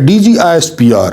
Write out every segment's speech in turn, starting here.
DGISPR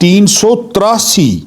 383,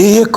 1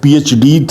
PhD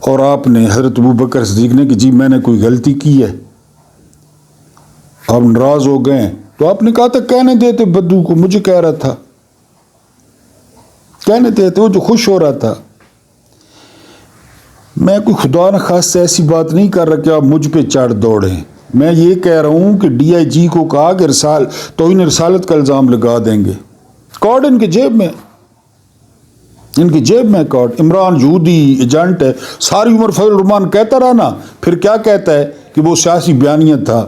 اور آپ نے حضرت ابوبکر صدیق نے کہ جی میں نے کوئی غلطی کی ہے، آپ ناراض ہو گئے، تو آپ نے کہا تھا کہنے دیتے بدو کو، مجھے کہہ رہا تھا، کہنے دیتے، وہ جو خوش ہو رہا تھا۔ میں کوئی خدا نخواستہ ایسی بات نہیں کر رہا کہ آپ مجھ پہ چڑھ دوڑیں، میں یہ کہہ رہا ہوں کہ ڈی آئی جی کو کہا کہ توہین رسالت کا الزام لگا دیں گے۔ کارڈ ان کی جیب میں، ان کی جیب میں کارڈ، عمران یہودی ایجنٹ ہے، ساری عمر فضل الرحمان کہتا رہا نا، پھر کیا کہتا ہے کہ وہ سیاسی بیانیہ تھا،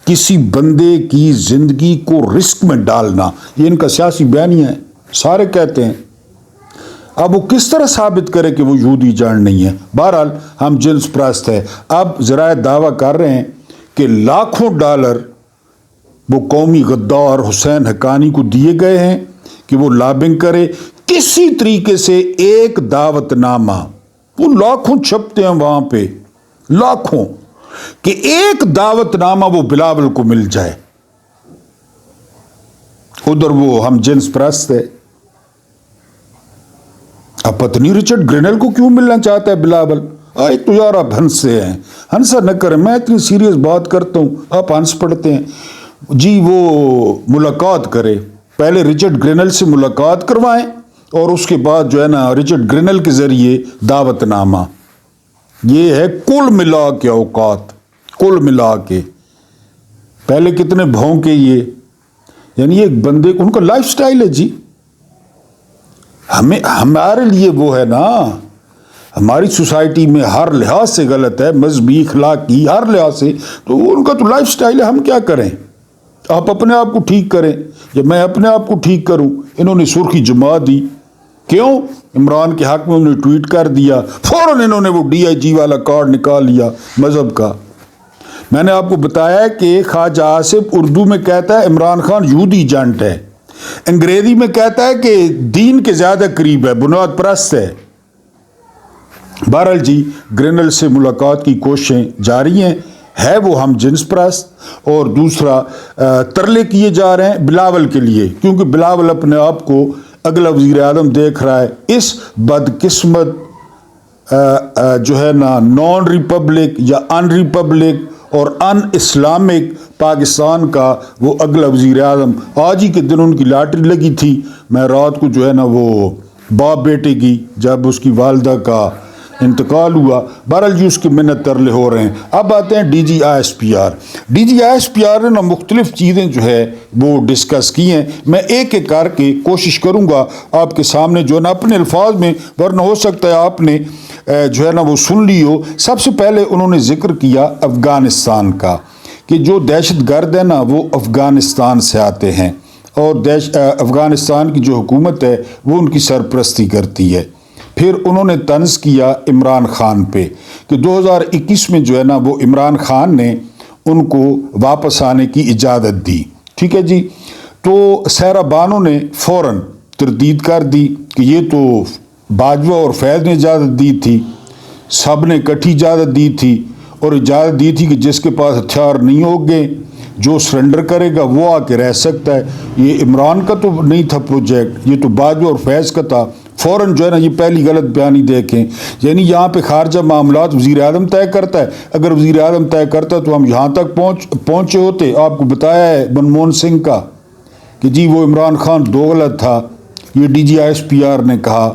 کسی بندے کی زندگی کو رسک میں ڈالنا، یہ ان کا سیاسی بیانیہ ہے، سارے کہتے ہیں۔ اب وہ کس طرح ثابت کرے کہ وہ یہودی ایجنٹ نہیں ہے؟ بہرحال ہم جنس پرست ہے۔ اب ذرائع دعویٰ کر رہے ہیں کہ لاکھوں ڈالر وہ قومی غدار حسین حقانی کو دیے گئے ہیں کہ وہ لابنگ کرے، کسی طریقے سے ایک دعوت نامہ، وہ لاکھوں چھپتے ہیں وہاں پہ، لاکھوں، کہ ایک دعوت نامہ وہ بلاول کو مل جائے۔ ادھر وہ ہم جنس پرست ہے، اب پتہ نہیں رچرڈ گرینل کو کیوں ملنا چاہتا ہے بلاول؟ ایک تو یار آپ ہنسے ہیں، ہنسا نہ کریں، میں اتنی سیریس بات کرتا ہوں آپ ہنس پڑتے ہیں۔ جی وہ ملاقات کرے، پہلے رچرڈ گرینل سے ملاقات کروائیں اور اس کے بعد جو ہے نا رچرڈ گرینل کے ذریعے دعوت نامہ۔ یہ ہے کل ملا کے اوقات، کل ملا کے پہلے کتنے بھونکے یہ، یعنی ایک بندے ان کا لائف سٹائل ہے جی، ہمارے لیے وہ ہے نا، ہماری سوسائٹی میں ہر لحاظ سے غلط ہے، مذہبی اخلاقی ہر لحاظ سے، تو ان کا تو لائف سٹائل ہے، ہم کیا کریں؟ آپ اپنے آپ کو ٹھیک کریں یا میں اپنے آپ کو ٹھیک کروں؟ انہوں نے سرخی جما دی، کیوں؟ عمران کے حق میں انہوں نے ٹویٹ کر دیا، فوراً انہوں نے وہ ڈی آئی جی والا کارڈ نکال لیا مذہب کا۔ میں نے آپ کو بتایا ہے کہ خواجہ آصف اردو میں کہتا ہے عمران خان یہودی ایجنٹ ہے، انگریزی میں کہتا ہے کہ دین کے زیادہ قریب ہے، بنیاد پرست ہے۔ بہرحال جی گرینل سے ملاقات کی کوششیں جاری ہیں، ہے وہ ہم جنس پرست، اور دوسرا ترلے کیے جا رہے ہیں بلاول کے لیے، کیونکہ بلاول اپنے آپ کو اگلا وزیر اعظم دیکھ رہا ہے۔ اس بدقسمت جو ہے نا نان ریپبلک یا ان ریپبلک اور ان اسلامک پاکستان کا وہ اگلا وزیر اعظم، آج ہی کے دن ان کی لاٹری لگی تھی، میں رات کو جو ہے نا وہ باپ بیٹے کی جب اس کی والدہ کا انتقال ہوا، بہرحال جی اس کی منت ترلے ہو رہے ہیں۔ اب آتے ہیں D G I S P R. D G I S P R نے نا مختلف چیزیں جو ہے وہ ڈسکس کی ہیں، میں ایک ایک کر کے کوشش کروں گا آپ کے سامنے جو ہے نا اپنے الفاظ میں، ورنہ ہو سکتا ہے آپ نے جو ہے نا وہ سن لی ہو۔ سب سے پہلے انہوں نے ذکر کیا افغانستان کا، کہ جو دہشت گرد ہے نا وہ افغانستان سے آتے ہیں اور افغانستان کی جو حکومت ہے وہ ان کی سرپرستی کرتی ہے۔ پھر انہوں نے طنز کیا عمران خان پہ کہ 2021 میں جو ہے نا وہ عمران خان نے ان کو واپس آنے کی اجازت دی، ٹھیک ہے جی۔ تو سہرا بانو نے فوراً تردید کر دی کہ یہ تو باجوہ اور فیض نے اجازت دی تھی، سب نے اکٹھی اجازت دی تھی، اور اجازت دی تھی کہ جس کے پاس ہتھیار نہیں ہوگے جو سرنڈر کرے گا وہ آ کے رہ سکتا ہے۔ یہ عمران کا تو نہیں تھا پروجیکٹ، یہ تو باجوہ اور فیض کا تھا۔ فوراً جو ہے نا یہ پہلی غلط بیانی دیکھیں، یعنی یہاں پہ خارجہ معاملات وزیر اعظم طے کرتا ہے، اگر وزیر اعظم طے کرتا تو ہم یہاں تک پہنچے ہوتے۔ آپ کو بتایا ہے منموہن سنگھ کا کہ جی وہ عمران خان دوغلط تھا، یہ D G I S P R نے کہا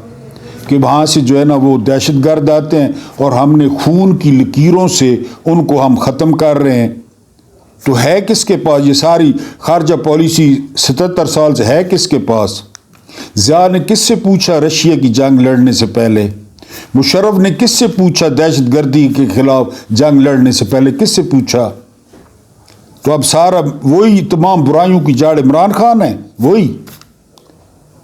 کہ وہاں سے جو ہے نا وہ دہشت گرد آتے ہیں اور ہم نے خون کی لکیروں سے ان کو ہم ختم کر رہے ہیں۔ تو ہے کس کے پاس یہ ساری خارجہ پالیسی 77 سال سے ہے کس کے پاس؟ ضیاء نے کس سے پوچھا رشیا کی جنگ لڑنے سے پہلے؟ مشرف نے کس سے پوچھا دہشت گردی کے خلاف جنگ لڑنے سے پہلے؟ کس سے پوچھا؟ تو اب سارا وہی تمام برائیوں کی جڑ عمران خان ہے وہی،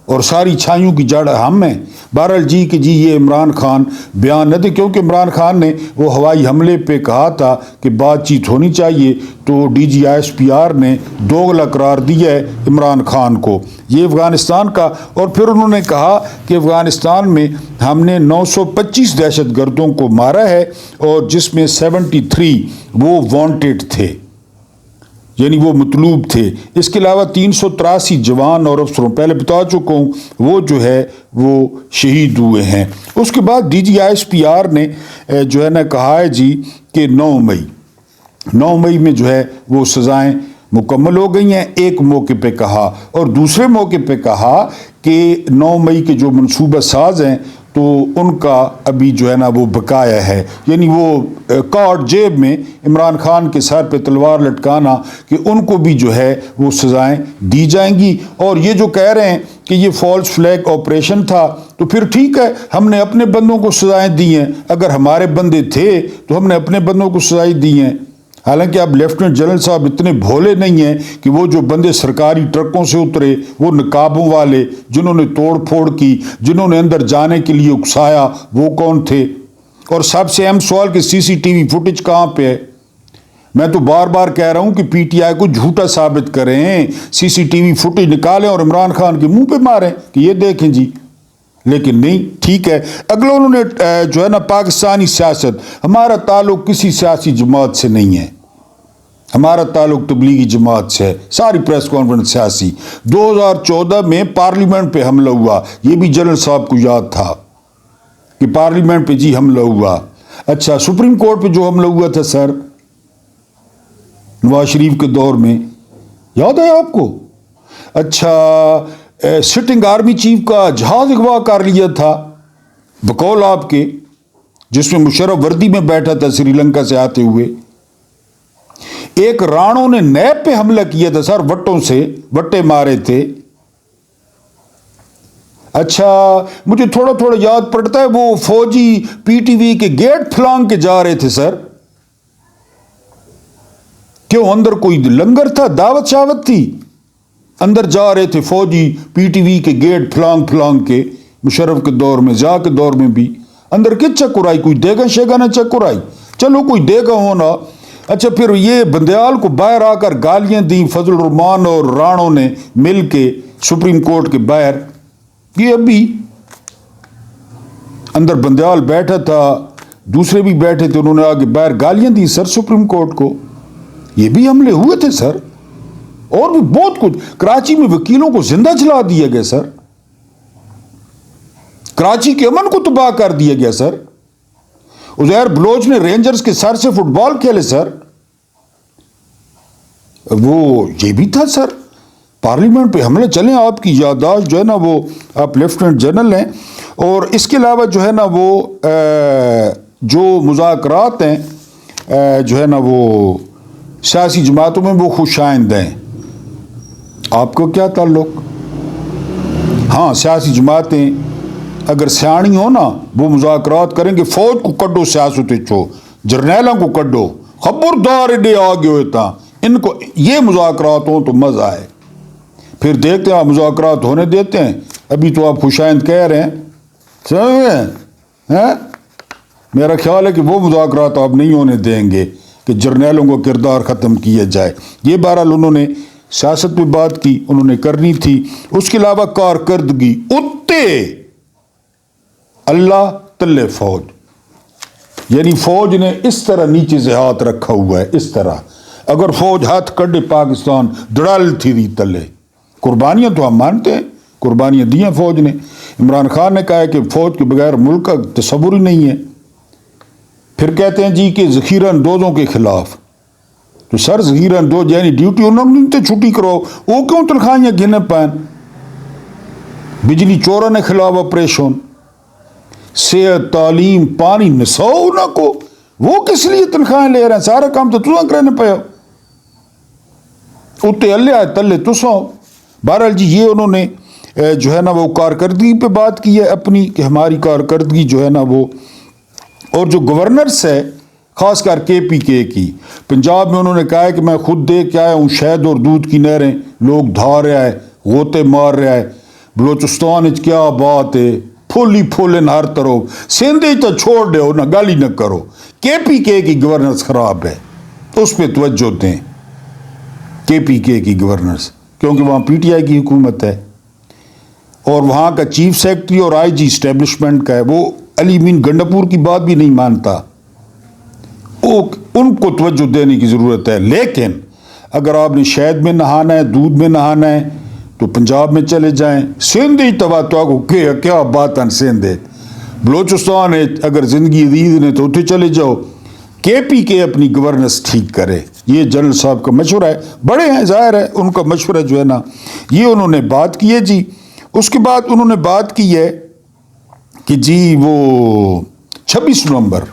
اور ساری چھائیوں کی جڑ ہم ہیں۔ بہرحال جی کہ جی یہ عمران خان بیان نہ دے، کیونکہ عمران خان نے وہ ہوائی حملے پہ کہا تھا کہ بات چیت ہونی چاہیے، تو D G I S P R نے دوغلا قرار دیا ہے عمران خان کو۔ یہ افغانستان کا، اور پھر انہوں نے کہا کہ افغانستان میں ہم نے 925 دہشت گردوں کو مارا ہے اور جس میں 73 وہ وانٹڈ تھے۔ یعنی وہ مطلوب تھے. اس کے علاوہ 383 جوان اور افسروں پہلے بتا چکا ہوں وہ جو ہے وہ شہید ہوئے ہیں. اس کے بعد DGISPR نے جو ہے نا کہا ہے جی کہ 9 مئی میں جو ہے وہ سزائیں مکمل ہو گئی ہیں. ایک موقع پہ کہا اور دوسرے موقع پہ کہا کہ 9 مئی کے جو منصوبہ ساز ہیں تو ان کا ابھی جو ہے نا وہ بقایا ہے. یعنی وہ کارڈ جیب میں عمران خان کے سر پہ تلوار لٹکانا کہ ان کو بھی جو ہے وہ سزائیں دی جائیں گی. اور یہ جو کہہ رہے ہیں کہ یہ فالس فلیگ آپریشن تھا تو پھر ٹھیک ہے ہم نے اپنے بندوں کو سزائیں دی ہیں. اگر ہمارے بندے تھے تو ہم نے اپنے بندوں کو سزائیں دی ہیں. حالانکہ اب لیفٹیننٹ جنرل صاحب اتنے بھولے نہیں ہیں کہ وہ جو بندے سرکاری ٹرکوں سے اترے وہ نقابوں والے جنہوں نے توڑ پھوڑ کی, جنہوں نے اندر جانے کے لیے اکسایا, وہ کون تھے؟ اور سب سے اہم سوال کہ CCTV فوٹیج کہاں پہ ہے؟ میں تو بار بار کہہ رہا ہوں کہ PTI کو جھوٹا ثابت کریں, CCTV فوٹیج نکالیں اور عمران خان کے منہ پہ ماریں کہ یہ دیکھیں جی. لیکن نہیں, ٹھیک ہے. اگلا انہوں نے جو ہے نا پاکستانی سیاست, ہمارا تعلق کسی سیاسی جماعت سے نہیں ہے, ہمارا تعلق تبلیغی جماعت سے ہے. ساری پریس کانفرنس سیاسی. 2014 میں پارلیمنٹ پہ حملہ ہوا, یہ بھی جنرل صاحب کو یاد تھا کہ پارلیمنٹ پہ جی حملہ ہوا. اچھا سپریم کورٹ پہ جو حملہ ہوا تھا سر نواز شریف کے دور میں, یاد ہے آپ کو؟ اچھا سٹنگ آرمی چیف کا جہاز اغوا کر لیا تھا بقول آپ کے, جس میں مشرف وردی میں بیٹھا تھا سری لنکا سے آتے ہوئے. ایک رانوں نے نیب پہ حملہ کیا تھا سر, وٹوں سے وٹے مارے تھے. اچھا مجھے تھوڑا تھوڑا یاد پڑتا ہے وہ فوجی PTV کے گیٹ پھلانگ کے جا رہے تھے سر. کیوں اندر کوئی لنگر تھا, دعوت شاوت تھی؟ اندر جا رہے تھے فوجی PTV کے گیٹ پھلانگ کے. مشرف کے دور میں, ضیاء کے دور میں بھی اندر کس چکر آئی؟ کوئی دیگا شیگا نہ چکر آئی, چلو کوئی دیگا ہونا. اچھا پھر یہ بندیال کو باہر آ کر گالیاں دیں فضل الرحمان اور رانوں نے مل کے سپریم کورٹ کے باہر. یہ ابھی اندر بندیال بیٹھا تھا, دوسرے بھی بیٹھے تھے, انہوں نے آگے باہر گالیاں دی سر سپریم کورٹ کو. یہ بھی حملے ہوئے تھے سر, اور بھی بہت کچھ. کراچی میں وکیلوں کو زندہ جلا دیا گیا سر, کراچی کے امن کو تباہ کر دیا گیا سر. عزیر بلوچ نے رینجرز کے سر سے فٹ بال کھیلے سر, وہ یہ بھی تھا سر. پارلیمنٹ پہ حملے چلیں, آپ کی یادداشت جو ہے نا وہ آپ لیفٹیننٹ جنرل ہیں. اور اس کے علاوہ جو ہے نا وہ جو مذاکرات ہیں جو ہے نا وہ سیاسی جماعتوں میں وہ خوش آئند ہیں. آپ کو کیا تعلق؟ ہاں سیاسی جماعتیں اگر سیانی ہو نا وہ مذاکرات کریں گے. فوج کو کڈو سیاست چو, جرنیلوں کو کڈو, خبردار اڈے آگے ہوئے تھا ان کو. یہ مذاکرات ہوں تو مزہ آئے. پھر دیکھتے ہیں آپ مذاکرات ہونے دیتے ہیں. ابھی تو آپ خوشائند کہہ رہے ہیں, سمجھ ہیں؟ میرا خیال ہے کہ وہ مذاکرات آپ نہیں ہونے دیں گے کہ جرنیلوں کو کردار ختم کیا جائے. یہ بہرحال انہوں نے سیاست پہ بات کی, انہوں نے کرنی تھی. اس کے علاوہ کارکردگی اتے اللہ تلے فوج, یعنی فوج نے اس طرح نیچے سے ہاتھ رکھا ہوا ہے, اس طرح. اگر فوج ہاتھ کڈے پاکستان دڑال تھی دی تلے. قربانیاں تو ہم مانتے ہیں, قربانیاں دی ہیں فوج نے. عمران خان نے کہا ہے کہ فوج کے بغیر ملک کا تصور ہی نہیں ہے. پھر کہتے ہیں جی کہ ذخیرہ اندوزوں کے خلاف. تو سر ذخیرہ اندوز یعنی ڈیوٹی انہوں نے چھٹی کرو, وہ کیوں تنخواہیاں گھنے پائیں؟ بجلی چوروں نے خلاف آپریشن, صحت تعلیم پانی نسو نہ کو, وہ کس لیے تنخواہیں لے رہے ہیں؟ سارا کام تو تساں کرنے پہ ہو, اتے اللہ آئے تلے تساں. بہرحال جی یہ انہوں نے جو ہے نا وہ کارکردگی پہ بات کی ہے اپنی, کہ ہماری کارکردگی جو ہے نا وہ. اور جو گورنرس ہے خاص کر KPK کی, پنجاب میں انہوں نے کہا ہے کہ میں خود دیکھ کے آیا ہوں شہد اور دودھ کی نہریں لوگ دھا رہا ہے, غوطے مار رہا ہے. بلوچستان کیا بات ہے, پھولی پھولن ہر طرف. سندھ تو چھوڑ دو نہ, گالی نہ کرو. KPK کی گورننس خراب ہے, اس پہ توجہ دیں. KPK کی گورننس, کیونکہ وہاں PTI کی حکومت ہے اور وہاں کا چیف سیکرٹری اور IG اسٹیبلشمنٹ کا ہے, وہ علی مین گنڈاپور کی بات بھی نہیں مانتا. ان کو توجہ دینے کی ضرورت ہے. لیکن اگر آپ نے شہد میں نہانا ہے، دودھ میں نہانا ہے تو پنجاب میں چلے جائیں. سندھ ہی تواتو کو کیا بات ہے سندھ ہے، بلوچستان ہے، اگر زندگی عزیز نے تو اتنے چلے جاؤ. کے پی کے اپنی گورننس ٹھیک کرے، یہ جنرل صاحب کا مشورہ ہے. بڑے ہیں، ظاہر ہے ان کا مشورہ جو ہے نا، یہ انہوں نے بات کی ہے جی. اس کے بعد انہوں نے بات کی ہے کہ جی وہ 26 نومبر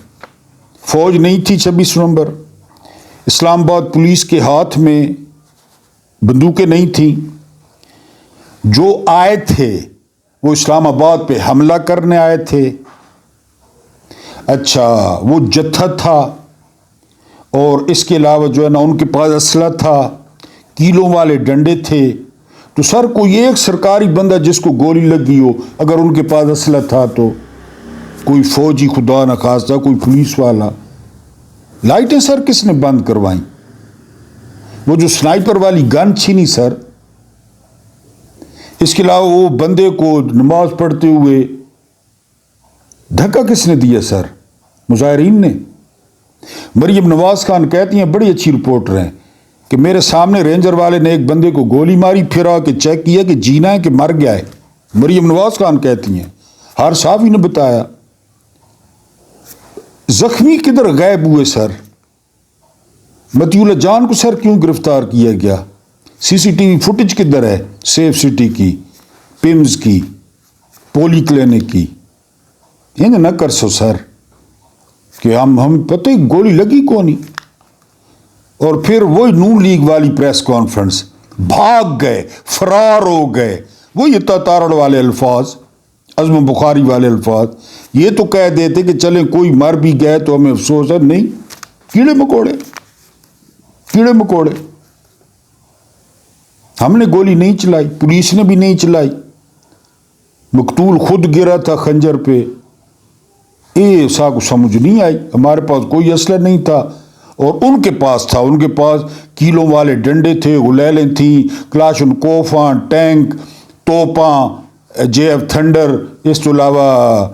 فوج نہیں تھی. 26 نومبر اسلام آباد پولیس کے ہاتھ میں بندوقیں نہیں تھیں. جو آئے تھے وہ اسلام آباد پہ حملہ کرنے آئے تھے. اچھا، وہ جتھا تھا اور اس کے علاوہ جو ہے نا ان کے پاس اسلحہ تھا، کیلوں والے ڈنڈے تھے. تو سر کوئی ایک سرکاری بندہ جس کو گولی لگی ہو، اگر ان کے پاس اسلحہ تھا تو کوئی فوجی خدا نخواستہ، کوئی پولیس والا. لائٹیں سر کس نے بند کروائیں؟ وہ جو سنائپر والی گن چھینی سر. اس کے علاوہ وہ بندے کو نماز پڑھتے ہوئے دھکا کس نے دیا سر؟ مظاہرین نے. مریم نواز خان کہتی ہیں، بڑی اچھی رپورٹر ہیں، کہ میرے سامنے رینجر والے نے ایک بندے کو گولی ماری، پھر آ کے چیک کیا کہ جینا ہے کہ مر گیا ہے. مریم نواز خان کہتی ہیں، ہر صحافی نے بتایا. زخمی کدھر غائب ہوئے سر؟ مطیع اللہ جان کو سر کیوں گرفتار کیا گیا؟ سی سی ٹی وی فوٹیج کدھر ہے؟ سیف سٹی کی، پمز کی، پولی کلینک کی. یہ نہ کر سو سر کہ ہم پتہ ہی گولی لگی کو نہیں. اور پھر وہی نون لیگ والی پریس کانفرنس، بھاگ گئے، فرار ہو گئے. وہی تارڑ والے الفاظ، عزم بخاری والے الفاظ. یہ تو کہہ دیتے کہ چلیں کوئی مر بھی گئے تو ہمیں افسوس ہے. نہیں، کیڑے مکوڑے، کیڑے مکوڑے. ہم نے گولی نہیں چلائی، پولیس نے بھی نہیں چلائی. مقتول خود گرا تھا خنجر پہ. یہ سا کو سمجھ نہیں آئی. ہمارے پاس کوئی اسلحہ نہیں تھا اور ان کے پاس تھا. ان کے پاس کیلوں والے ڈنڈے تھے، غلیلیں تھیں، کلاشن کوفاں، ٹینک، توپاں، جے ایف تھنڈر، اس تو علاوہ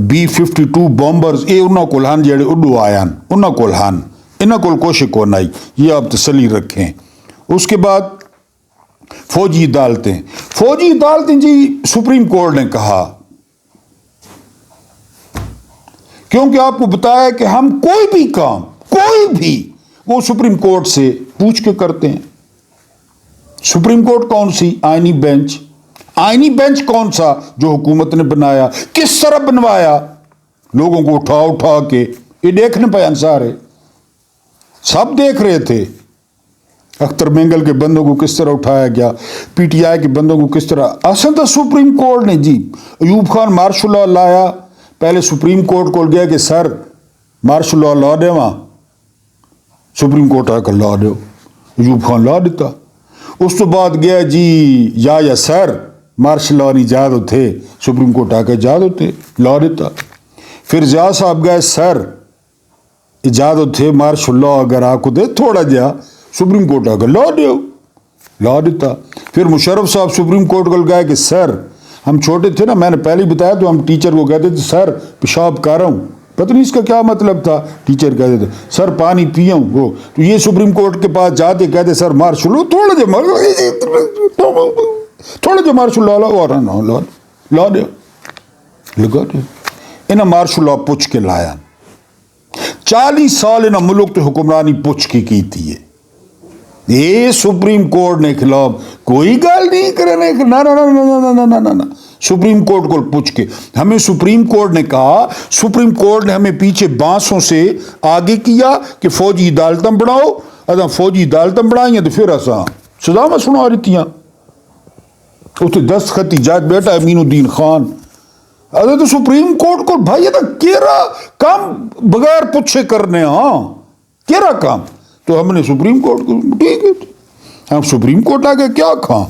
B-52 بامبرز. یہ انہوں کو لہن جڑے اڈو آیان، انہوں کو لہن، انہوں کو کوشش کو نہیں. یہ آپ تسلی رکھیں. اس کے بعد فوجی عدالتیں. فوجی عدالتیں جی سپریم کورٹ نے کہا، کیونکہ آپ کو بتایا کہ ہم کوئی بھی کام، کوئی بھی، وہ سپریم کورٹ سے پوچھ کے کرتے ہیں. سپریم کورٹ کون سی؟ آئینی بینچ. آئینی بینچ کون سا؟ جو حکومت نے بنایا. کس طرح بنوایا؟ لوگوں کو اٹھا اٹھا کے. یہ دیکھنے پہ انصار ہے، سب دیکھ رہے تھے. اختر مینگل کے بندوں کو کس طرح اٹھایا گیا، پی ٹی آئی کے بندوں کو کس طرح. اصل تو سپریم کورٹ نے جی ایوب خان مارشل لا لایا. پہلے سپریم کورٹ کو گیا کہ سر مارشل لا دے. وہاں سپریم کورٹ آ کر لا دو. ایوب خان لا دیتا. اس تو بعد گیا جی یا سر مارشل لا نہیں جاد ہوتے. سپریم کورٹ آ کے جاد ہوتے لا دیتا. پھر ضیاء صاحب گئے، سر ایجاد ہوتے مارشل لا اگر آ کو دے تھوڑا جا. سپریم کورٹ آ کر لا دیو، لا دیتا. پھر مشرف صاحب سپریم کورٹ کو گئے کہ سر ہم چھوٹے تھے نا، میں نے پہلے بتایا تو ہم ٹیچر کو کہتے تھے سر پیشاب کر رہا ہوں. پتہ نہیں اس کا کیا مطلب تھا. ٹیچر کہتے تھے سر پانی پیوں. وہ تو یہ سپریم کورٹ کے پاس جاتے کہتے سر مارشل تھوڑا جا مارشل لا لا دو لگا دو. انہیں مارشل لا پوچھ کے لایا. 40 سال انہیں ملک تو حکمرانی پوچھ کے کی تھی. یہ سپریم کورٹ نے خلاف کوئی گل نہیں کرنے. نہ سپریم کورٹ کو پوچھ کے. ہمیں سپریم کورٹ نے کہا، سپریم کورٹ نے ہمیں پیچھے بانسوں سے آگے کیا کہ فوجی عدالتیں بڑھاؤ. اگر فوجی عدالتیں بڑھائیں تو پھر ایسا سزا میں سنا رہتی ہیں. اس دستخطی جج بیٹا امین الدین خان. اگر تو سپریم کورٹ کو بھائی تو کیرا کام بغیر پوچھے کرنے. ہاں کیرا کام. تو ہم نے سپریم کورٹ کو ٹھیک ہے، ہم سپریم کورٹ آ کے کیا کھاں.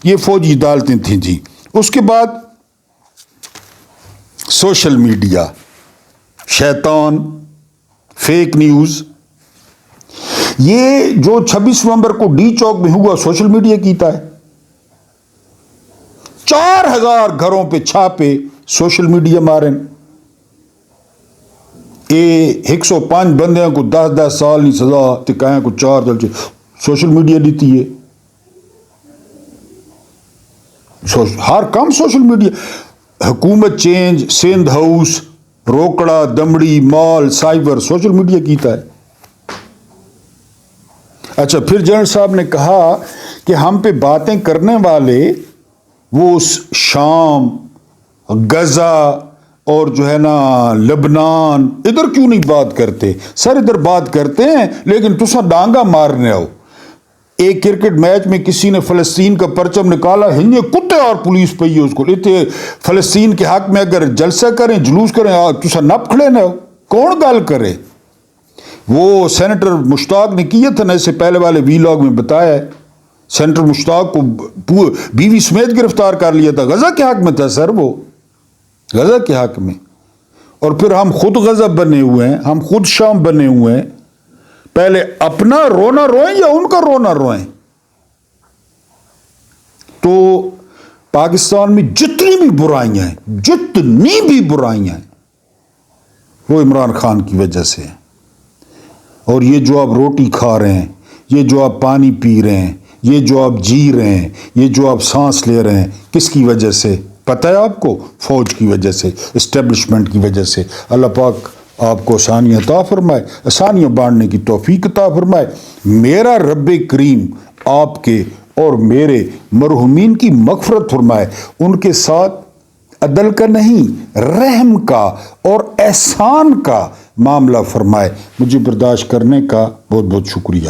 یہ فوجی عدالتیں تھیں جی. اس کے بعد سوشل میڈیا، شیطان، فیک نیوز. یہ جو 26 نومبر کو ڈی چوک میں ہوا سوشل میڈیا کیتا ہے. 4000 گھروں پہ چھاپے سوشل میڈیا مارن. 105 بندیاں کو 10 سال نہیں سزا تے کہیں کو 4 جلچے. سوشل میڈیا لیتی ہے، ہر کام سوشل میڈیا، حکومت چینج، سندھ ہاؤس، روکڑا، دمڑی، مال، سائبر، سوشل میڈیا کیتا ہے۔ اچھا، پھر جنرل صاحب نے کہا کہ ہم پہ باتیں کرنے والے وہ شام، غزہ اور جو ہے نا لبنان، ادھر کیوں نہیں بات کرتے؟ سر ادھر بات کرتے ہیں لیکن تسا ڈانگا مارنے ہو۔ ایک کرکٹ میچ میں کسی نے فلسطین کا پرچم نکالا، ہندے کتے اور پولیس پہ اس کو لیتے، فلسطین کے حق میں اگر جلسہ کریں، جلوس کریں، تسا نپ کھڑے نہ ہو، کون گال کرے؟ وہ سینیٹر مشتاق نے کیا تھا نا، اس سے پہلے والے وی لاگ میں بتایا ہے، سینیٹر مشتاق کو بیوی سمیت گرفتار کر لیا تھا، غزہ کے حق میں تھا سر، وہ غزہ کے حق میں۔ اور پھر ہم خود غزہ بنے ہوئے ہیں، ہم خود شام بنے ہوئے ہیں، پہلے اپنا رونا روئیں یا ان کا رونا روئیں؟ تو پاکستان میں جتنی بھی برائیاں ہیں وہ عمران خان کی وجہ سے ہیں۔ اور یہ جو آپ روٹی کھا رہے ہیں، یہ جو آپ پانی پی رہے ہیں، یہ جو آپ جی رہے ہیں، یہ جو آپ سانس لے رہے ہیں، کس کی وجہ سے پتہ ہے آپ کو؟ فوج کی وجہ سے، اسٹیبلشمنٹ کی وجہ سے۔ اللہ پاک آپ کو آسانیاں عطا فرمائے، آسانیاں بانٹنے کی توفیق عطا فرمائے۔ میرا رب کریم آپ کے اور میرے مرحومین کی مغفرت فرمائے، ان کے ساتھ عدل کا نہیں، رحم کا اور احسان کا معاملہ فرمائے۔ مجھے برداشت کرنے کا بہت بہت شکریہ۔